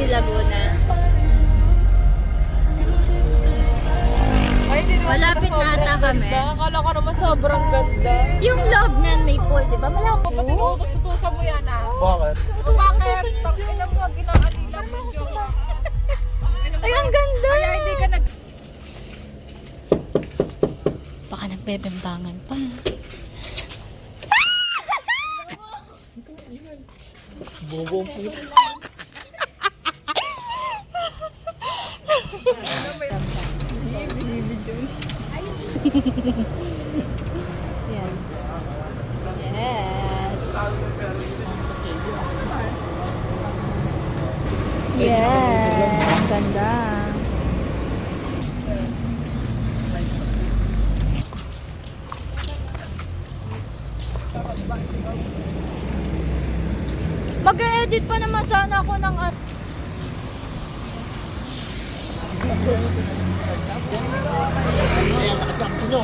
Laguna. Ay, hindi naman Malapit sobrang na ata kami. ganda. Akala ko naman sobrang ganda. Yung loob niyan may pool, di ba? Malapit. Ba't tinutos-utusan mo yan ah? Bakit? Bakit? Tangina mo, ginaalila mo yung... Ay, ang ganda! Kaya hindi ka nag... Baka nagbebembangan pa. Bobong po. Yan. Yes. Yes. Ang ganda. Mag-edit pa naman sana ako ng Ayan, nakatapos nyo.